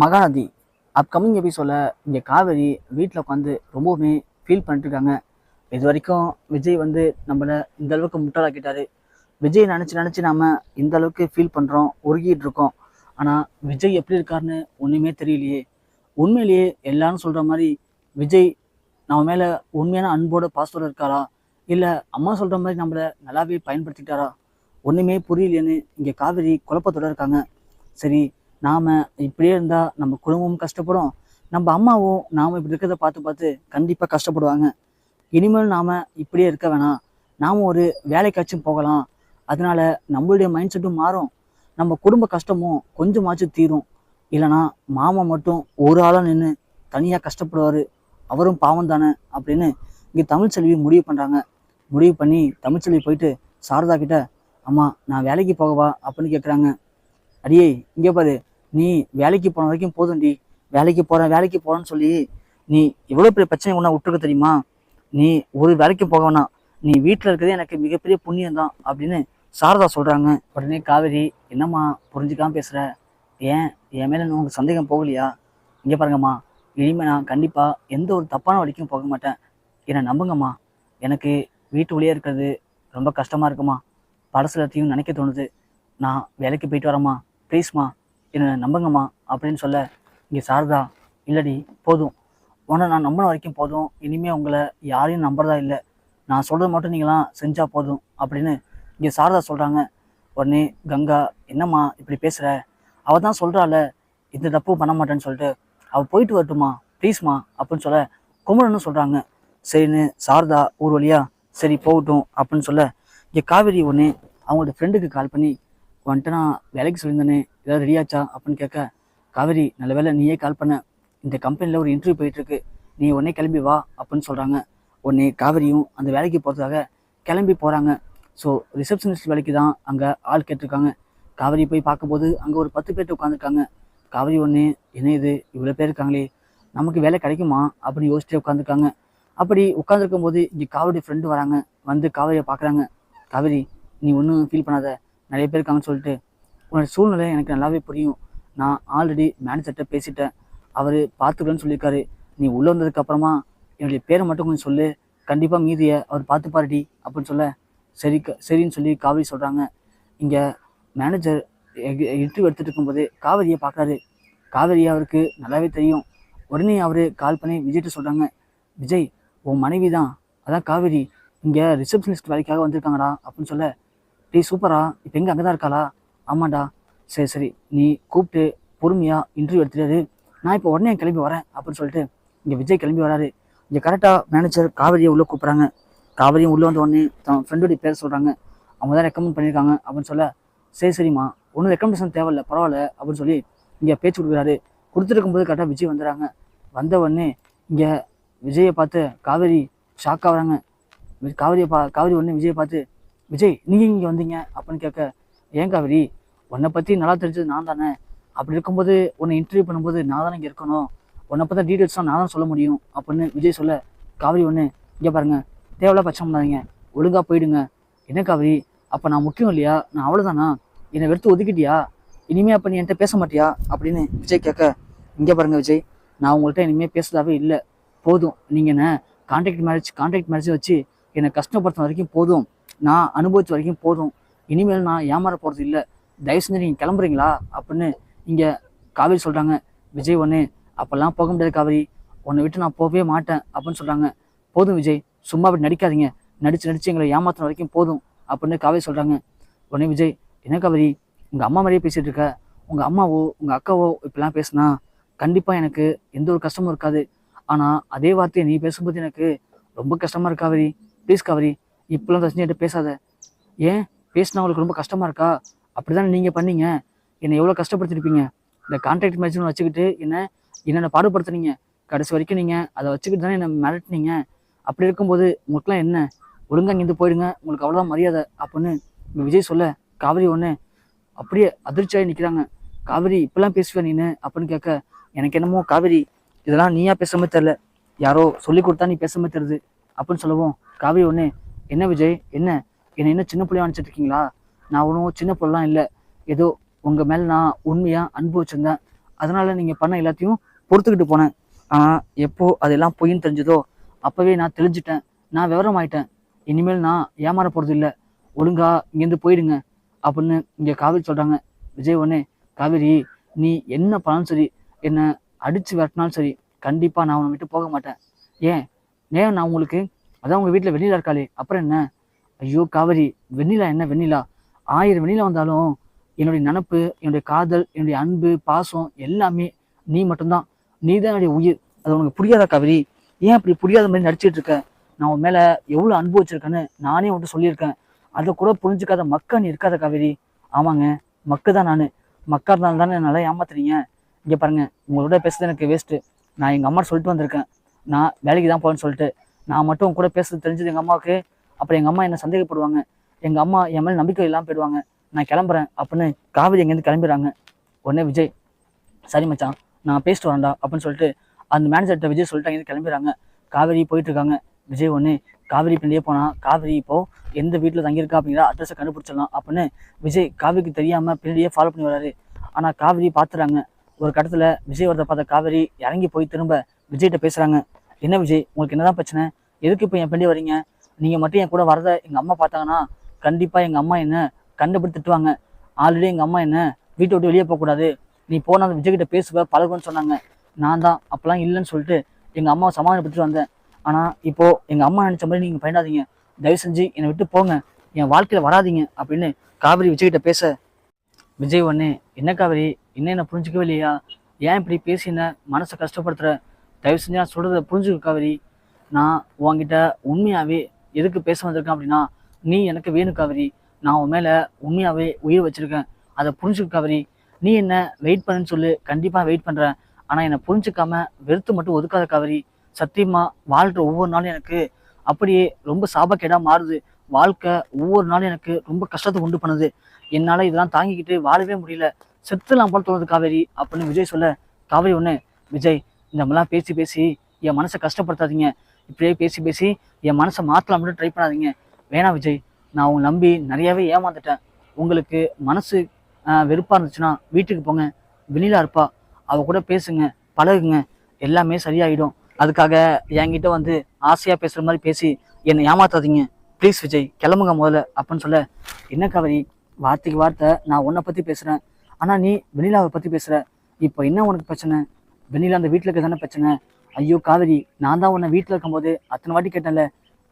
Mahanadi upcoming எபிசோடில் இங்கே காவேரி வீட்டில் உட்காந்து ரொம்பவுமே ஃபீல் பண்ணிட்டு இருக்காங்க. இது வரைக்கும் விஜய் நம்மளை இந்த அளவுக்கு முட்டாளாக்கிட்டாரு. விஜய் நினச்சி நாம் இந்த அளவுக்கு ஃபீல் பண்ணுறோம், உருகிட்டு இருக்கோம். ஆனால் விஜய் எப்படி இருக்காருன்னு ஒன்றுமே தெரியலையே. உண்மையிலேயே எல்லாரும் சொல்கிற மாதிரி விஜய் நம்ம மேலே உண்மையான அன்போட பாசத்தோடு இருக்காரா, இல்லை அம்மா சொல்கிற மாதிரி நம்மளை நல்லாவே பயன்படுத்திட்டாரா, ஒன்றுமே புரியலேன்னு இங்கே காவேரி குழப்பத்தோடு இருக்காங்க. சரி, நாம் இப்படியே இருந்தால் நம்ம குடும்பமும் கஷ்டப்படும், நம்ம அம்மாவும் நாம் இப்படி இருக்கிறத பார்த்து கண்டிப்பாக கஷ்டப்படுவாங்க. இனிமேல் நாம் இப்படியே இருக்க வேணாம், நாம் ஒரு வேலைக்காச்சும் போகலாம். அதனால நம்மளுடைய மைண்ட் செட்டும் மாறும், நம்ம குடும்ப கஷ்டமும் கொஞ்சமாச்சும் தீரும். இல்லைனா மாமா மட்டும் ஒரு ஆளாக நின்று தனியாக கஷ்டப்படுவார், அவரும் பாவம் தானே அப்படின்னு இங்கே தமிழ்ச்செல்வி முடிவு பண்ணுறாங்க. முடிவு பண்ணி தமிழ்ச்செல்வி போயிட்டு சாரதா கிட்ட, அம்மா நான் வேலைக்கு போகவா அப்படின்னு கேட்குறாங்க. அடியே இங்கே பாரு, நீ வேலைக்கு போன வரைக்கும் போதும்டி, வேலைக்கு போகிறேன்னு சொல்லி நீ எவ்வளோ பெரிய பிரச்சனை ஒன்றா விட்டுருக்க தெரியுமா. நீ ஒரு வேலைக்கு போக வேணாம், நீ வீட்டில் இருக்கிறதே எனக்கு மிகப்பெரிய புண்ணியம் தான் அப்படின்னு சாரதா சொல்கிறாங்க. உடனே காவேரி, என்னம்மா புரிஞ்சுக்காம பேசுகிற, ஏன் என் மேலே உங்களுக்கு சந்தேகம் போகலையா? இங்கே பாருங்கம்மா, இனிமேல் நான் கண்டிப்பாக எந்த ஒரு தப்பான வழிக்கும் போக மாட்டேன், என்னை நம்புங்கம்மா. எனக்கு வீட்டுக்குள்ளேயே இருக்கிறது ரொம்ப கஷ்டமாக இருக்குமா, படசுலத்தையும் நினைக்க தோணுது. நான் வேலைக்கு போயிட்டு வரேம்மா, ப்ளீஸ்மா என்னை நம்புங்கம்மா அப்படின்னு சொல்ல, இங்கே சாரதா, இல்லடி போதும், உன்னை நான் நம்பின வரைக்கும் போதும், இனிமேல் உங்களை யாரையும் நம்புறதா இல்லை, நான் சொல்கிறது மட்டும் நீங்களாம் செஞ்சால் போதும் அப்படின்னு இங்கே சாரதா சொல்கிறாங்க. உடனே கங்கா, என்னம்மா இப்படி பேசுகிற, அவள் தான் சொல்கிறாள் இந்த தப்பு பண்ண மாட்டேன்னு சொல்லிட்டு, அவள் போயிட்டு வரட்டுமா ப்ளீஸ்மா அப்படின்னு சொல்ல குமரன்னு சொல்கிறாங்க. சரின்னு சாரதா ஒரு வழியா சரி போகட்டும் அப்படின்னு சொல்ல, இங்கே காவேரி ஒன்று அவங்களோட ஃப்ரெண்டுக்கு கால் பண்ணி, வந்துட்டு நான் வேலைக்கு சொல்லியிருந்தேனே ஏதாவது ரெடியாச்சா அப்படின்னு கேட்க, காவேரி நல்ல வேலை நீயே கால் பண்ண, இந்த கம்பெனியில் ஒரு இன்டர்வியூ போயிட்டுருக்கு, நீ உடனே கிளம்பி வா அப்படின்னு சொல்கிறாங்க. உடனே காவேரியும் அந்த வேலைக்கு போகிறதுக்காக கிளம்பி போகிறாங்க. ஸோ ரிசப்ஷனிஸ்ட் வேலைக்கு தான் அங்கே ஆள் கேட்டிருக்காங்க. காவேரி போய் பார்க்கும்போது அங்கே ஒரு 10 பேர் உட்காந்துருக்காங்க. காவேரி ஒன்று, என்ன இது இவ்வளோ பேர் இருக்காங்களே, நமக்கு வேலை கிடைக்குமா அப்படின்னு யோசிச்சுட்டே உட்காந்துருக்காங்க. அப்படி உட்காந்துருக்கும் போது இங்கே காவேரி ஃப்ரெண்டு வராங்க. வந்து காவேரியை பார்க்குறாங்க. காவேரி, நீ ஒன்றும் ஃபீல் பண்ணாத, நிறைய பேர் இருக்காங்கன்னு சொல்லிட்டு, உன்னோட சூழ்நிலை எனக்கு நல்லாவே புரியும், நான் ஆல்ரெடி மேனேஜர்கிட்ட பேசிட்டேன், அவர் பார்த்துக்கலன்னு சொல்லியிருக்காரு, நீ உள்ளே வந்ததுக்கப்புறமா என்னுடைய பேரை மட்டும் கொஞ்சம் சொல்லு, கண்டிப்பாக மீதியை அவர் பார்த்துப்பாருடி அப்படின்னு சொல்ல, சரின்னு சொல்லி காவேரி சொல்கிறாங்க. இங்கே மேனேஜர் இன்டர்வியூ எடுத்துகிட்டு இருக்கும்போது காவேரியை பார்க்குறாரு. காவேரியை அவருக்கு நல்லாவே தெரியும். உடனே அவர் கால் பண்ணி விஜய்கிட்ட சொல்கிறாங்க, விஜய் உன் மனைவி தான், அதான் காவேரி இங்கே ரிசப்ஷனிஸ்ட் வேலைக்காக வந்திருக்காங்கடா அப்படின்னு சொல்ல, டீ சூப்பரா, இப்போ எங்கே அங்கே தான் இருக்காளா? ஆமாண்டா, சரி நீ கூப்பிட்டு பொறுமையாக இன்டர்வியூ எடுத்துட்டாரு, நான் இப்போ உடனே கிளம்பி வரேன் அப்படின்னு சொல்லிட்டு இங்கே விஜய் கிளம்பி வராரு. இங்கே கரெக்டாக மேனேஜர் காவேரியை உள்ளே கூப்பிட்றாங்க. காவேரியும் உள்ளே வந்த உடனே தன் ஃப்ரெண்டுடைய பேர் சொல்கிறாங்க. அவங்க தான் ரெக்கமெண்ட் பண்ணியிருக்காங்க அப்படின்னு சொல்ல, சரிம்மா ஒன்றும் ரெக்கமெண்டேஷன் தேவையில்லை, பரவாயில்ல அப்படின்னு சொல்லி இங்கே பேச்சு கொடுக்குறாரு. கொடுத்துருக்கும்போது கரெக்டாக விஜய் வந்துடுறாங்க. வந்த உடனே இங்கே விஜயை பார்த்து காவேரி ஷாக் ஆகுறாங்க. காவேரி உடனே விஜயை பார்த்து, விஜய் நீங்கள் இங்கே வந்தீங்க அப்படின்னு கேட்க, ஏன் காவேரி, உன்னை பற்றி நல்லா தெரிஞ்சது நான் தானே, அப்படி இருக்கும்போது உன்னை இன்டர்வியூ பண்ணும்போது நான் தானே இங்கே இருக்கணும், உன்னை பற்றி டீட்டெயில்ஸ்லாம் நான் தான் சொல்ல முடியும் அப்படின்னு விஜய் சொல்ல, காவேரி ஒன்று, இங்கே பாருங்கள் தேவையில்ல பச்சம் பண்ணாதீங்க, ஒழுங்காக போயிடுங்க. என்ன காவேரி, அப்போ நான் முக்கியம் இல்லையா, நான் அவ்வளோதானா, என்னை வெறுத்து ஒதுக்கிட்டியா, இனிமேல் அப்போ நீ என்கிட்ட பேச மாட்டியா அப்படின்னு விஜய் கேட்க, இங்கே பாருங்கள் விஜய், நான் உங்கள்கிட்ட இனிமேல் பேசுறதாவே இல்லை, போதும், நீங்கள் என்ன கான்ட்ராக்ட் மேரேஜ் வச்சு என்னை கஷ்டப்படுத்த வரைக்கும் போதும், நான் அனுபவிச்ச வரைக்கும் போதும், இனிமேல் நான் ஏமாற போகிறது இல்லை, தயவு செஞ்சு நீங்கள் கிளம்புறீங்களா அப்படின்னு இங்கே காவேரி சொல்கிறாங்க. விஜய் ஒன்று, அப்போல்லாம் போக முடியாது காவேரி, உன்னை விட்டு நான் போகவே மாட்டேன் அப்படின்னு சொல்கிறாங்க. போதும் விஜய், சும்மா அப்படி நடிக்காதீங்க, நடிச்சு எங்களை ஏமாத்தின வரைக்கும் போதும் அப்படின்னு காவேரி சொல்கிறாங்க. உடனே விஜய், என்ன காவேரி, உங்கள் அம்மா மாதிரியே பேசிகிட்டு இருக்க, உங்கள் அம்மாவோ உங்கள் அக்காவோ இப்படிலாம் பேசுனா கண்டிப்பாக எனக்கு எந்த ஒரு கஷ்டமும் இருக்காது, ஆனால் அதே வார்த்தையை நீ பேசும்போது எனக்கு ரொம்ப கஷ்டமாக இருக்கு காவேரி, ப்ளீஸ் காவேரி இப்போலாம் தர்ஷினிகிட்ட பேசாத. ஏன் பேசினா உங்களுக்கு ரொம்ப கஷ்டமாக இருக்கா, அப்படி தானே நீங்கள் பண்ணீங்க, என்னை எவ்வளோ கஷ்டப்படுத்திருப்பீங்க, இந்த கான்ட்ராக்ட் மேரேஜ்னு வச்சுக்கிட்டு என்னென்ன பாடுபடுத்துனீங்க, கடைசி வரைக்கும் நீங்கள் அதை வச்சுக்கிட்டு தானே என்னை மிரட்டினீங்க, அப்படி இருக்கும்போது உங்களுக்குலாம் என்ன, ஒழுங்காக இங்கேருந்து போயிடுங்க, உங்களுக்கு அவ்வளோதான் மரியாதை அப்படின்னு விஜய் சொல்ல, காவேரி ஒன்று அப்படியே அதிர்ச்சியாகி நிற்கிறாங்க. காவேரி இப்பெல்லாம் பேசுவேன் நீனு அப்படின்னு கேட்க, எனக்கு என்னமோ காவேரி இதெல்லாம் நீயா பேசாமல் தெரில, யாரோ சொல்லி கொடுத்தா நீ பேசாமல் தெரியுது அப்படின்னு சொல்லவும், காவேரி ஒன்று, என்ன விஜய், என்னை என்ன சின்ன பிள்ளையா நினச்சிட்டு இருக்கீங்களா, நான் ஒன்றும் சின்ன பிள்ளைலாம் இல்லை, ஏதோ உங்கள் மேலே நான் உண்மையாக அன்பு வச்சுருந்தேன், அதனால நீங்கள் பண்ண எல்லாத்தையும் பொறுத்துக்கிட்டு போனேன். ஆனால் எப்போ அதெல்லாம் பொய்ன்னு தெரிஞ்சதோ அப்போவே நான் தெளிஞ்சிட்டேன். நான் விவரம் ஆயிட்டேன். இனிமேல் நான் ஏமாற போகிறது இல்லை. ஒழுங்கா இங்கேருந்து போயிடுங்க அப்படின்னு இங்கே காவேரி சொல்கிறாங்க. விஜய் ஒன்று, காவேரி நீ என்ன பண்ணாலும் சரி, என்னை அடித்து விரட்டினாலும் சரி, கண்டிப்பாக நான் உன்னை விட்டு போக மாட்டேன். ஏன் ஏன் நான் உங்களுக்கு அதான் உங்கள் வீட்டில் வெண்ணிலா இருக்காளே, அப்புறம் என்ன? ஐயோ காவேரி, வெண்ணிலா என்ன வெண்ணிலா? 1000 வெண்ணிலா வந்தாலும் என்னுடைய நினப்பு, என்னுடைய காதல், என்னுடைய அன்பு, பாசம் எல்லாமே நீ மட்டும்தான். நீ தான் என்னுடைய உயிர். அது உனக்கு புரியாதா காவேரி? ஏன் அப்படி புரியாத மாதிரி நடிச்சிட்டு இருக்க? நான் உன் மேலே எவ்வளோ அன்பு வச்சிருக்கேன்னு நானே உன்ட்டு சொல்லியிருக்கேன். அதை கூட புரிஞ்சுக்காத மக்கா நீ இருக்காத காவேரி. ஆமாங்க, மக்கு தான் நான். மக்கா இருந்தாலும் தானே நல்லா ஏமாத்துறீங்க. இங்கே பாருங்க, உங்களோட பேசுறது எனக்கு வேஸ்ட்டு. நான் எங்கள் அம்மா சொல்லிட்டு வந்திருக்கேன். நான் வேலைக்கு தான் போகணும்னு சொல்லிட்டு. நான் மட்டும் உங்க கூட பேசுறது தெரிஞ்சது எங்கள் அம்மாவுக்கு, அப்புறம் எங்கள் அம்மா என்ன சந்தேகப்படுவாங்க. எங்கள் அம்மா என் மேலே நம்பிக்கை இல்லாமல் போயிடுவாங்க. நான் கிளம்புறேன் அப்படின்னு காவேரி எங்கேருந்து கிளம்பிடுறாங்க. உடனே விஜய், சரி மச்சான் நான் பேசிட்டு வரேன்டா அப்படின்னு சொல்லிட்டு அந்த மேனேஜர்கிட்ட விஜய் சொல்லிட்டு அங்கேருந்து கிளம்பிடுறாங்க. காவேரி போயிட்டு இருக்காங்க. விஜய் ஒன்று, காவேரி பின்னாடியே போனால் காவேரி இப்போ எந்த வீட்டில் தங்கியிருக்கா அப்படிங்கிற அட்ரஸை கண்டுபிடிச்சிடலாம் அப்படின்னு விஜய் காவேரிக்கு தெரியாமல் பின்னாடியே ஃபாலோ பண்ணி வராரு. ஆனால் காவேரி பார்த்துறாங்க. ஒரு கட்டத்தில் விஜய் வரதை பார்த்த காவேரி இறங்கி போய் திரும்ப விஜய்கிட்ட பேசுகிறாங்க. என்ன விஜய், உங்களுக்கு என்னதான் பிரச்சனை? எதுக்கு இப்போ என் பின்னாடி வரீங்க? நீங்கள் மட்டும் என் கூட வரதை எங்கள் அம்மா பார்த்தாங்கன்னா கண்டிப்பாக எங்கள் அம்மா என்ன கண்டுபிடித்து திட்டுவாங்க. ஆல்ரெடி எங்கள் அம்மா என்ன வீட்டை விட்டு வெளியே போகக்கூடாது, நீ போனால் அந்த விஜய்கிட்ட பேசுவ பழகுன்னு சொன்னாங்க. நான் தான் அப்போல்லாம் இல்லைன்னு சொல்லிட்டு எங்கள் அம்மாவை சமாதானப்படுத்திட்டு வந்தேன். ஆனால் இப்போது எங்கள் அம்மா நினச்ச மாதிரி நீங்கள் பயன்படாதீங்க, தயவு செஞ்சு என்னை விட்டு போங்க, என் வாழ்க்கையில் வராதிங்க அப்படின்னு காவேரி விஜய்கிட்ட பேச, விஜய் ஒன்று, என்ன காவேரி இன்னும் என்ன புரிஞ்சிக்கவே இல்லையா? ஏன் இப்படி பேசி என்ன மனசை கஷ்டப்படுத்துகிற? தயவு செஞ்சு நான் சொல்கிறத புரிஞ்சுக்க காவேரி. நான் உன்கிட்ட உண்மையாகவே எதுக்கு பேச வந்திருக்கேன் அப்படின்னா, நீ எனக்கு வேணும் காவேரி. நான் உன் மேலே உண்மையாகவே உயிர் வச்சுருக்கேன், அதை புரிஞ்சுக்க காவேரி. நீ என்ன வெயிட் பண்ணுன்னு சொல்லு, கண்டிப்பாக வெயிட் பண்ணுறேன். ஆனால் என்னை புரிஞ்சுக்காம வெறுத்து மட்டும் ஒதுக்காத காவேரி. சத்தியமாக வாழ்கிற ஒவ்வொரு நாளும் எனக்கு அப்படியே ரொம்ப சாபக்கேடாக மாறுது. வாழ்க்கை ஒவ்வொரு நாளும் எனக்கு ரொம்ப கஷ்டத்தை உண்டு பண்ணுது. என்னால் இதெல்லாம் தாங்கிக்கிட்டு வாழவே முடியல, செத்துலாம் போல தோணுது காவேரி அப்படின்னு விஜய் சொல்ல, காவேரி ஒன்று, விஜய் இந்த மாதிரிலாம் பேசி பேசி என் மனசை கஷ்டப்படுத்தாதீங்க. இப்படியே பேசி பேசி என் மனசை மாற்றலாம் மட்டும் ட்ரை பண்ணாதீங்க. வேணாம் விஜய், நான் உங்களை நம்பி நிறையாவே ஏமாந்துட்டேன். உங்களுக்கு மனசு வெறுப்பாக இருந்துச்சுன்னா வீட்டுக்கு போங்க, வெண்ணிலா இருப்பா, அவ கூட பேசுங்க, பழகுங்க, எல்லாமே சரியாயிடும். அதுக்காக என்கிட்ட வந்து ஆசையாக பேசுகிற மாதிரி பேசி என்னை ஏமாத்தாதீங்க ப்ளீஸ் விஜய், கிளம்புங்க முதல்ல அப்படின்னு சொல்ல, என்ன காவேரி வார்த்தைக்கு வார்த்தை நான் உன்னை பற்றி பேசுகிறேன், ஆனால் நீ வெண்ணிலாவை பற்றி பேசுகிற. இப்போ என்ன உனக்கு பிரச்சனை? வெண்ணிலா அந்த வீட்டில் இருக்க தானே பிரச்சனை? ஐயோ காவேரி, நான் தான் உன்னை வீட்டில் இருக்கும்போது அத்தனை வாட்டி கேட்டேன்ல,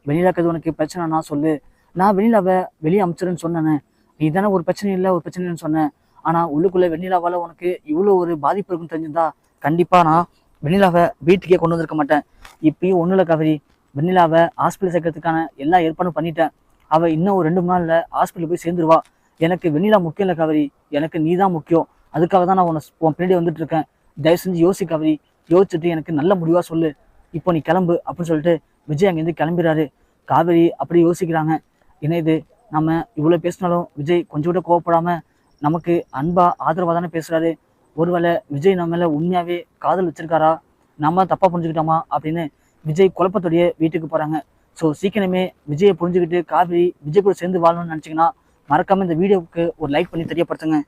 வெண்ணிலாக்கிறது உனக்கு பிரச்சனைனா சொல்லு, நான் வெண்ணிலாவை வெளியே அமிச்சிருன்னு சொன்னேன். நீ தானே ஒரு பிரச்சனை இல்லை ஒரு பிரச்சனை இல்லைன்னு சொன்னேன். ஆனால் உள்ளுக்குள்ளே வெண்ணிலாவால் உனக்கு இவ்வளோ ஒரு பாதிப்பு இருக்குன்னு தெரிஞ்சிருந்தா கண்டிப்பாக நான் வெண்ணிலாவை வீட்டுக்கே கொண்டு வந்திருக்க மாட்டேன். இப்பயும் ஒன்றும் இல்லை காவேரி, வெண்ணிலாவை ஹாஸ்பிட்டல் சேர்க்கறதுக்கான எல்லா ஏற்பாடும் பண்ணிட்டேன். அவள் இன்னும் ஒரு 2 3 நாளில் ஹாஸ்பிட்டல் போய் சேர்ந்துருவா. எனக்கு வெண்ணிலா முக்கியம் இல்லை காவேரி, எனக்கு நீ தான் முக்கியம். அதுக்காக தான் நான் உன் பின்னாடி வந்துட்டு இருக்கேன். தயவு செஞ்சு யோசி காவேரி, யோசிச்சுட்டு எனக்கு நல்ல முடிவாக சொல்லு, இப்போ நீ கிளம்பு அப்படின்னு சொல்லிட்டு விஜய் அங்கேருந்து கிளம்பிடுறாரு. காவேரி அப்படி யோசிக்கிறாங்க, என்ன இது நம்ம இவ்வளோ பேசினாலும் விஜய் கொஞ்சம் கூட கோவப்படாமல் நமக்கு அன்பா ஆதரவாக தானே பேசுகிறாரு. ஒருவேளை விஜய் நம்ம மேலே உண்மையாகவே காதல் வச்சிருக்காரா, நம்ம தப்பாக புரிஞ்சுக்கிட்டோமா அப்படின்னு விஜய் குழப்பத்தோடைய வீட்டுக்கு போகிறாங்க. ஸோ சீக்கிரமே விஜயை புரிஞ்சுக்கிட்டு காவேரி விஜய் கூட சேர்ந்து வாழணும்னு நினச்சிங்கன்னா மறக்காமல் இந்த வீடியோவுக்கு ஒரு லைக் பண்ணி தெரியப்படுத்துங்க.